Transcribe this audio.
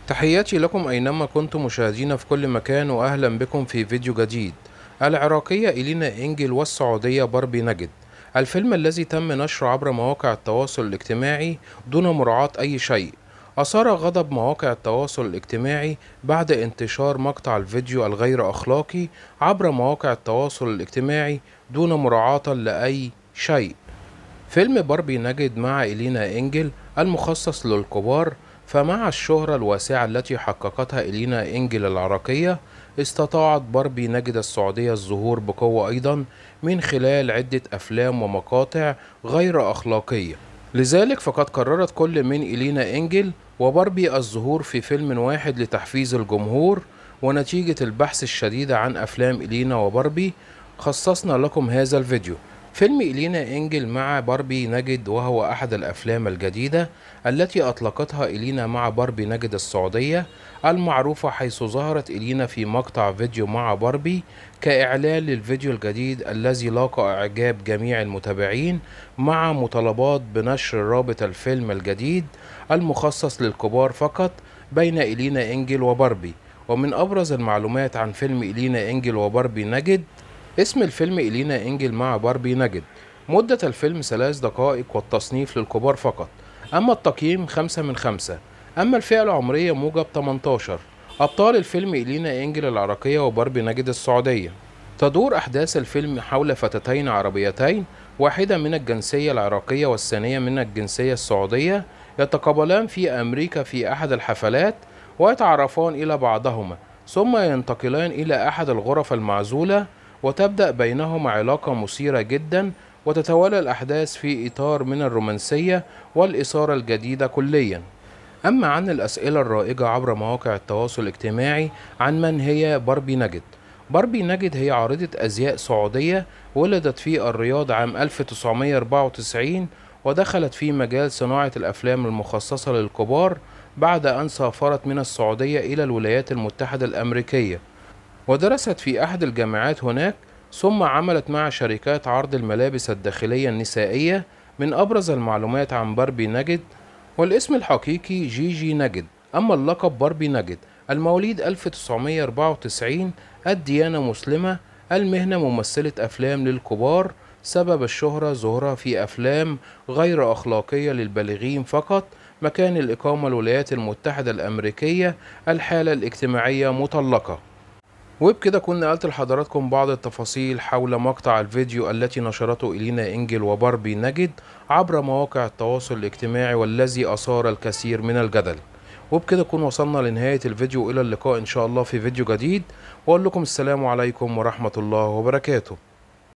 تحياتي لكم أينما كنتم مشاهدين في كل مكان، وأهلا بكم في فيديو جديد. العراقية إلينا إنجل والسعودية باربي نجد، الفيلم الذي تم نشره عبر مواقع التواصل الاجتماعي دون مراعاة أي شيء أثار غضب مواقع التواصل الاجتماعي بعد انتشار مقطع الفيديو الغير أخلاقي عبر مواقع التواصل الاجتماعي دون مراعاة لأي شيء. فيلم باربي نجد مع إلينا إنجل المخصص للكبار، فمع الشهرة الواسعة التي حققتها إلينا إنجل العراقية، استطاعت باربي نجد السعودية الظهور بقوة أيضا من خلال عدة أفلام ومقاطع غير أخلاقية. لذلك فقد قررت كل من إلينا إنجل وباربي الظهور في فيلم واحد لتحفيز الجمهور. ونتيجة البحث الشديد عن أفلام إلينا وباربي خصصنا لكم هذا الفيديو. فيلم إلينا إنجل مع باربي نجد، وهو أحد الأفلام الجديدة التي أطلقتها إلينا مع باربي نجد السعودية المعروفة، حيث ظهرت إلينا في مقطع فيديو مع باربي كإعلان للفيديو الجديد الذي لاقى إعجاب جميع المتابعين، مع مطالبات بنشر رابط الفيلم الجديد المخصص للكبار فقط بين إلينا إنجل وباربي. ومن أبرز المعلومات عن فيلم إلينا إنجل وباربي نجد: اسم الفيلم إلينا إنجل مع باربي نجد. مدة الفيلم 3 دقائق، والتصنيف للكبار فقط. أما التقييم 5/5. أما الفئة العمرية موجب 18. أبطال الفيلم إلينا إنجل العراقية وباربي نجد السعودية. تدور أحداث الفيلم حول فتاتين عربيتين، واحدة من الجنسية العراقية والثانية من الجنسية السعودية، يتقابلان في أمريكا في أحد الحفلات ويتعرفان إلى بعضهما، ثم ينتقلان إلى أحد الغرف المعزولة وتبدأ بينهما علاقة مثيرة جدا، وتتوالى الأحداث في إطار من الرومانسية والإثارة الجديدة كليا. أما عن الأسئلة الرائجة عبر مواقع التواصل الاجتماعي عن من هي باربي نجد: باربي نجد هي عارضة أزياء سعودية ولدت في الرياض عام 1994، ودخلت في مجال صناعة الأفلام المخصصة للكبار بعد أن سافرت من السعودية إلى الولايات المتحدة الأمريكية، ودرست في أحد الجامعات هناك، ثم عملت مع شركات عرض الملابس الداخلية النسائية. من أبرز المعلومات عن باربي نجد: والاسم الحقيقي جيجي نجد، أما اللقب باربي نجد. المواليد 1994. الديانة مسلمة. المهنة ممثلة أفلام للكبار. سبب الشهرة ظهورها في أفلام غير أخلاقية للبالغين فقط. مكان الإقامة الولايات المتحدة الأمريكية. الحالة الاجتماعية مطلقة. وبكده كنا نقلت لحضراتكم بعض التفاصيل حول مقطع الفيديو التي نشرته إلينا إنجل وباربي نجد عبر مواقع التواصل الاجتماعي، والذي أثار الكثير من الجدل. وبكده نكون وصلنا لنهاية الفيديو، إلى اللقاء إن شاء الله في فيديو جديد، وأقول لكم السلام عليكم ورحمة الله وبركاته.